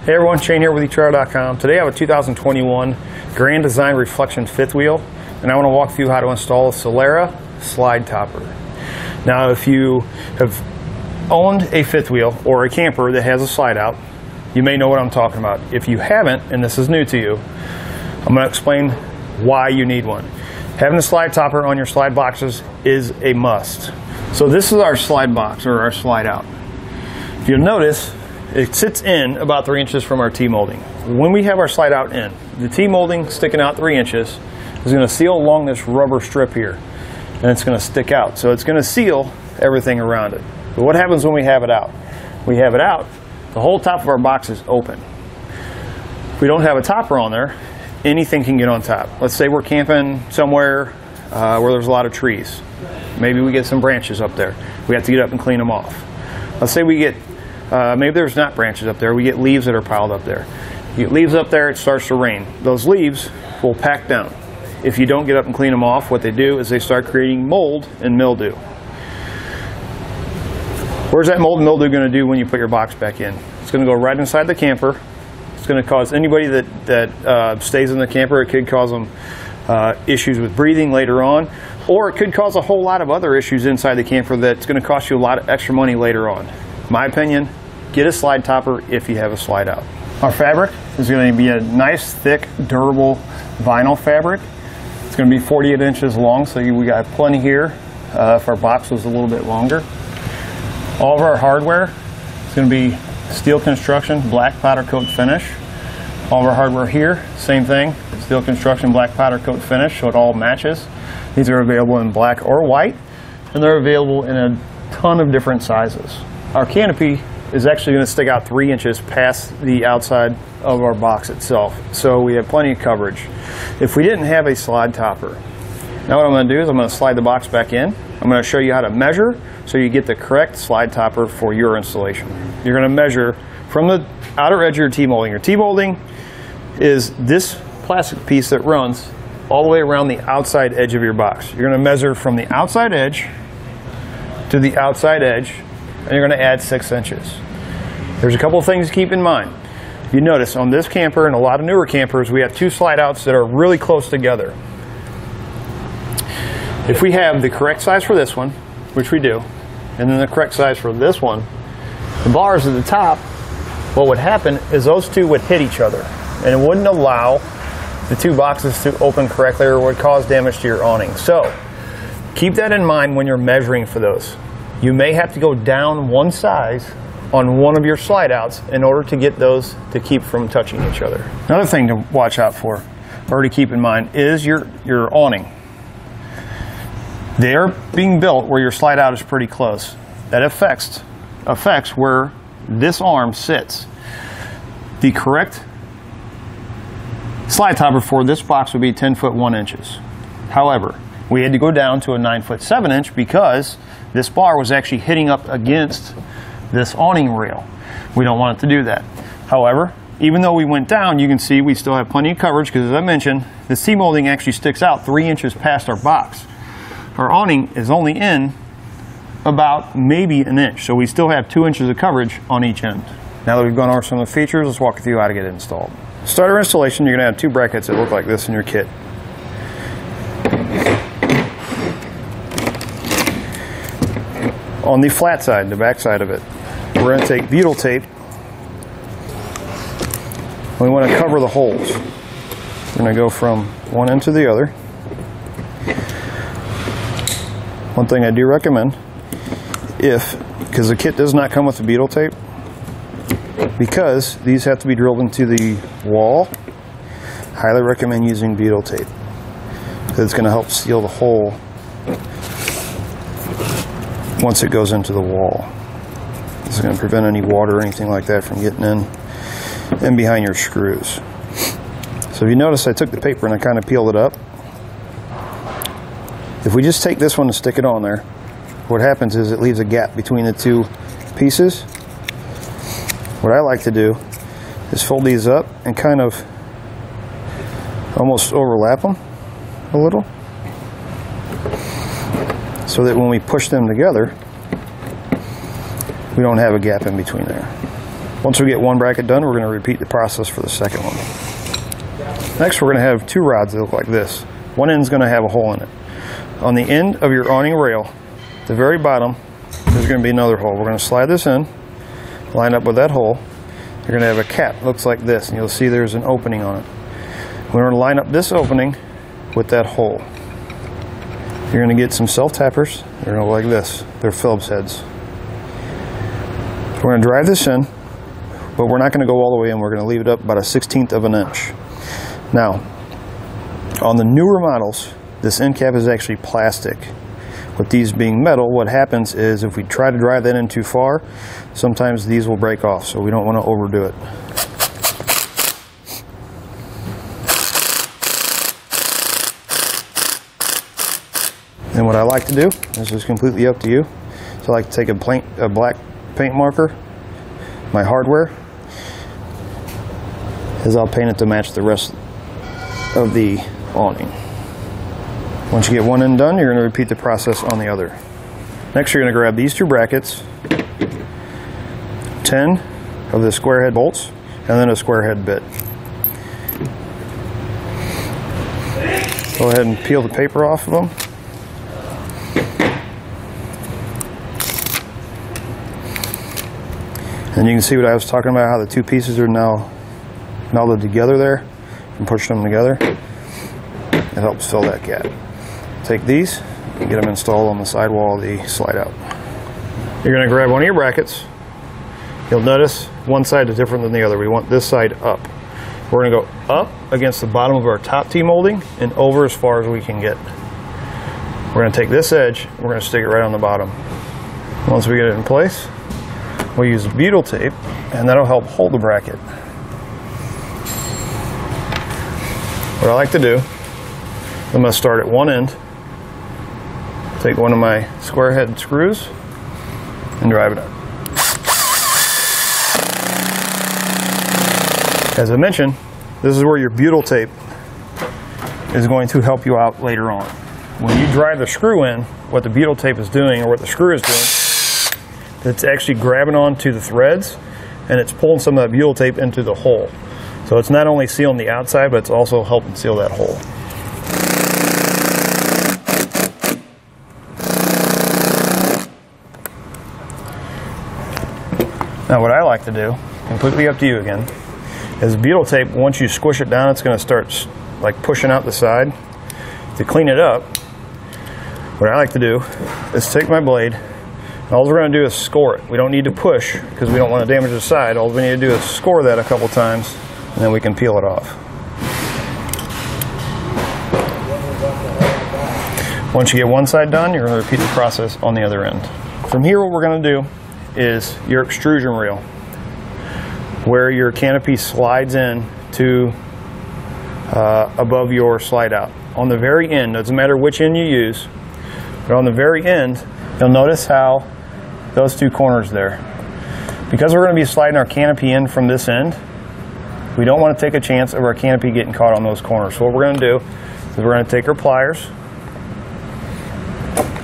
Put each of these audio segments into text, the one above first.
Hey everyone, Shane here with eTrailer.com. Today I have a 2021 Grand Design Reflection fifth wheel, and I want to walk through how to install a Solera slide topper. Now, if you have owned a fifth wheel or a camper that has a slide out, you may know what I'm talking about. If you haven't, and this is new to you, I'm going to explain why you need one. Having a slide topper on your slide boxes is a must. So this is our slide box, or our slide out. If you'll notice, it sits in about 3 inches from our T-molding. When we have our slide out in, the T-molding sticking out 3 inches is going to seal along this rubber strip here, and it's going to stick out. So it's going to seal everything around it. But what happens when we have it out? We have it out, the whole top of our box is open. If we don't have a topper on there, anything can get on top. Let's say we're camping somewhere where there's a lot of trees. Maybe we get some branches up there. We have to get up and clean them off. Let's say we get maybe there's not branches up there. We get leaves that are piled up there. You get leaves up there, it starts to rain. Those leaves will pack down. If you don't get up and clean them off, what they do is they start creating mold and mildew. Where's that mold and mildew going to do when you put your box back in? It's going to go right inside the camper. It's going to cause anybody that stays in the camper, it could cause them issues with breathing later on, or it could cause a whole lot of other issues inside the camper that's going to cost you a lot of extra money later on. My opinion, get a slide topper if you have a slide out. Our fabric is going to be a nice, thick, durable vinyl fabric. It's going to be 48 inches long, so we got plenty here if our box was a little bit longer. All of our hardware is going to be steel construction, black powder coat finish. All of our hardware here, same thing, steel construction, black powder coat finish, so it all matches. These are available in black or white, and they're available in a ton of different sizes. Our canopy is actually going to stick out 3 inches past the outside of our box itself, so we have plenty of coverage. If we didn't have a slide topper, now what I'm going to do is I'm going to slide the box back in. I'm going to show you how to measure so you get the correct slide topper for your installation. You're going to measure from the outer edge of your T-molding. Your T-molding is this plastic piece that runs all the way around the outside edge of your box. You're going to measure from the outside edge to the outside edge, and you're going to add 6 inches. There's a couple of things to keep in mind. You notice on this camper and a lot of newer campers, we have two slide outs that are really close together. If we have the correct size for this one, which we do, and then the correct size for this one, the bars at the top, what would happen is those two would hit each other, and it wouldn't allow the two boxes to open correctly, or would cause damage to your awning. So keep that in mind when you're measuring for those. You may have to go down one size on one of your slide outs in order to get those to keep from touching each other. Another thing to watch out for, or to keep in mind, is your awning. They are being built where your slide out is pretty close. That affects where this arm sits. The correct slide topper for this box would be 10 foot 1 inches. However, we had to go down to a 9 foot 7 inch because this bar was actually hitting up against this awning rail. We don't want it to do that. However, even though we went down, you can see we still have plenty of coverage because, as I mentioned, the T-molding actually sticks out 3 inches past our box. Our awning is only in about maybe an inch, so we still have 2 inches of coverage on each end. Now that we've gone over some of the features, let's walk through how to get it installed. To start our installation, you're going to have two brackets that look like this in your kit. On the flat side, the back side of it, we're going to take butyl tape. We want to cover the holes. We're going to go from one end to the other. One thing I do recommend, because the kit does not come with the butyl tape, because these have to be drilled into the wall, highly recommend using butyl tape, because it's going to help seal the hole once it goes into the wall. This is going to prevent any water or anything like that from getting in behind your screws. So if you notice, I took the paper and I kind of peeled it up. If we just take this one and stick it on there, what happens is it leaves a gap between the two pieces. What I like to do is fold these up and kind of almost overlap them a little, so that when we push them together, we don't have a gap in between there. Once we get one bracket done, we're going to repeat the process for the second one. Next, we're going to have two rods that look like this. One end is going to have a hole in it. On the end of your awning rail, the very bottom, there's going to be another hole. We're going to slide this in, line up with that hole. You're going to have a cap, looks like this, and you'll see there's an opening on it. We're going to line up this opening with that hole. You're going to get some self-tappers. They're going to look like this. They're Phillips heads. We're going to drive this in, but we're not going to go all the way in. We're going to leave it up about 1/16 of an inch. Now, on the newer models, this end cap is actually plastic. With these being metal, what happens is if we try to drive that in too far, sometimes these will break off, so we don't want to overdo it. And what I like to do, this is completely up to you, so I like to take a black paint marker, my hardware, is I'll paint it to match the rest of the awning. Once you get one end done, you're going to repeat the process on the other. Next, you're going to grab these two brackets, 10 of the square head bolts, and then a square head bit. Go ahead and peel the paper off of them. And you can see what I was talking about, how the two pieces are now melded together there, and push them together. It helps fill that gap. Take these and get them installed on the sidewall of the slide out. You're going to grab one of your brackets. You'll notice one side is different than the other. We want this side up. We're going to go up against the bottom of our top T-molding and over as far as we can get. We're going to take this edge, we're going to stick it right on the bottom. Once we get it in place, we'll use butyl tape, and that'll help hold the bracket. What I like to do, I'm going to start at one end, take one of my square head screws, and drive it up. As I mentioned, this is where your butyl tape is going to help you out later on. When you drive the screw in, what the butyl tape is doing, or what the screw is doing, it's actually grabbing onto the threads, and it's pulling some of that butyl tape into the hole. So it's not only sealing the outside, but it's also helping seal that hole. Now what I like to do, completely up to you again, is butyl tape, once you squish it down, it's going to start like pushing out the side. To clean it up, what I like to do is take my blade, and all we're going to do is score it. We don't need to push because we don't want to damage the side. All we need to do is score that a couple times, and then we can peel it off. Once you get one side done, you're going to repeat the process on the other end. From here, what we're going to do is your extrusion reel, where your canopy slides in to above your slide out. On the very end, doesn't matter which end you use, but on the very end, you'll notice how those two corners there. Because we're going to be sliding our canopy in from this end, we don't want to take a chance of our canopy getting caught on those corners. So what we're going to do is we're going to take our pliers,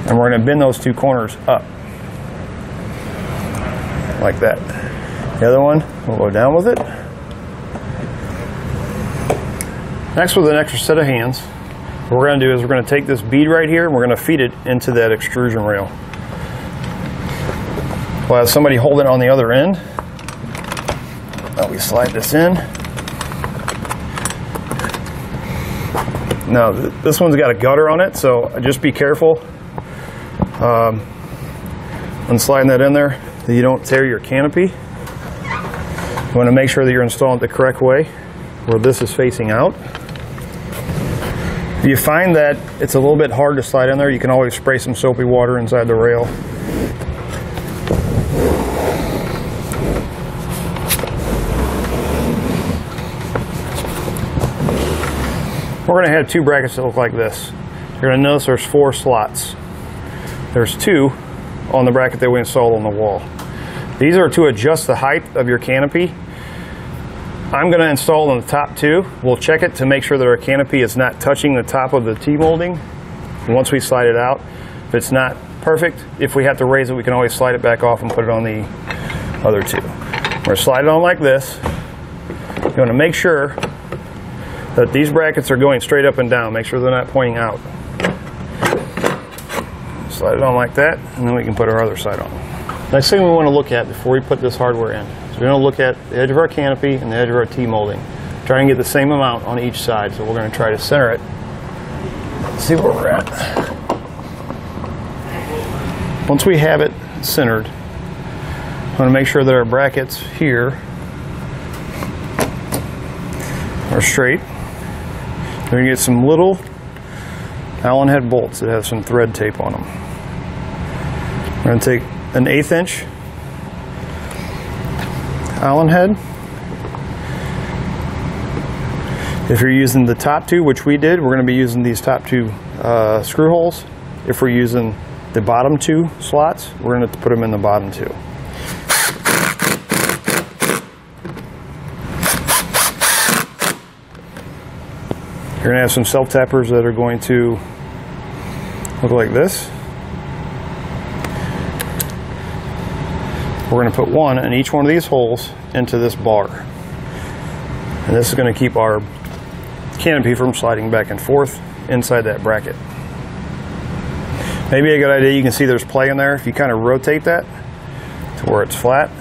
and we're going to bend those two corners up. Like that. The other one, we'll go down with it. Next, with an extra set of hands, what we're going to do is we're going to take this bead right here and we're going to feed it into that extrusion rail. We'll have somebody hold it on the other end. Now we slide this in. Now this one's got a gutter on it, so just be careful when sliding that in there that you don't tear your canopy. You want to make sure that you're installing it the correct way, where this is facing out. If you find that it's a little bit hard to slide in there, you can always spray some soapy water inside the rail. We're going to have two brackets that look like this. You're going to notice there's 4 slots. There's 2 on the bracket that we installed on the wall. These are to adjust the height of your canopy. I'm going to install on the top 2. We'll check it to make sure that our canopy is not touching the top of the T-molding once we slide it out. If it's not perfect, if we have to raise it, we can always slide it back off and put it on the other 2. We're slide it on like this. You want to make sure that these brackets are going straight up and down. Make sure they're not pointing out. Slide it on like that, and then we can put our other side on. Next thing we want to look at before we put this hardware in is we're going to look at the edge of our canopy and the edge of our T-molding. Try and get the same amount on each side. So we're going to try to center it. Let's see where we're at. Once we have it centered, I want to make sure that our brackets here are straight. We're going to get some little Allen head bolts that have some thread tape on them. We're going to take an 1/8 inch Allen head. If you're using the top two, which we did, we're going to be using these top two screw holes. If we're using the bottom two slots, we're going to put them in the bottom two. You're going to have some self-tappers that are going to look like this. We're going to put one in each one of these holes into this bar. And this is going to keep our canopy from sliding back and forth inside that bracket. Maybe a good idea, you can see there's play in there. If you kind of rotate that to where it's flat.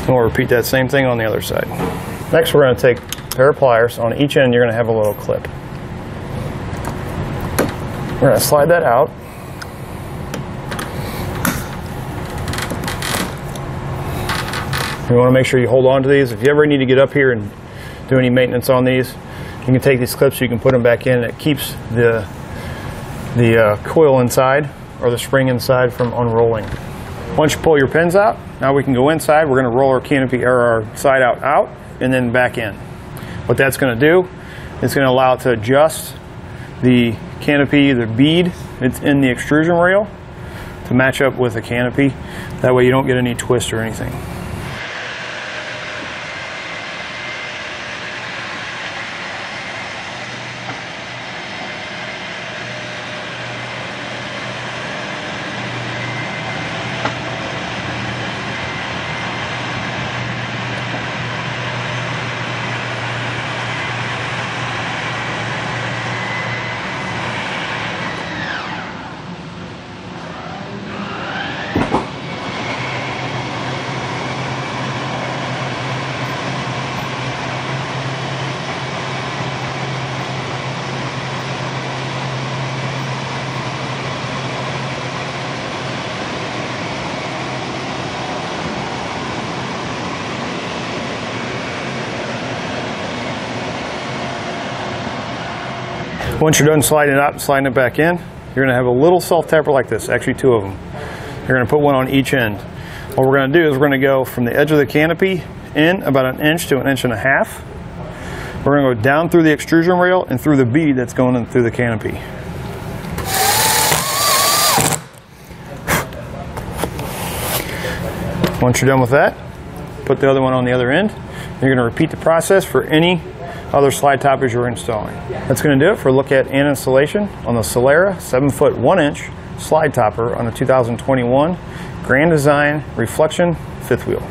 And we'll repeat that same thing on the other side. Next, we're going to take a pair of pliers. On each end, you're going to have a little clip. We're going to slide that out. You want to make sure you hold on to these. If you ever need to get up here and do any maintenance on these, you can take these clips, you can put them back in. It keeps the coil inside or the spring inside from unrolling. Once you pull your pins out, now we can go inside. We're going to roll our canopy or our side out, and then back in. What that's going to do is going to allow it to adjust the canopy, the bead that's in the extrusion rail to match up with the canopy. That way you don't get any twist or anything. Once you're done sliding it out and sliding it back in, you're going to have a little self-tapper like this, actually two of them. You're going to put one on each end. What we're going to do is we're going to go from the edge of the canopy in about 1 inch to 1.5 inches. We're going to go down through the extrusion rail and through the bead that's going in through the canopy. Once you're done with that, put the other one on the other end. You're going to repeat the process for any other slide toppers you're installing. That's going to do it for a look at and installation on the Solera 7-foot 1-inch slide topper on the 2021 Grand Design Reflection 5th wheel.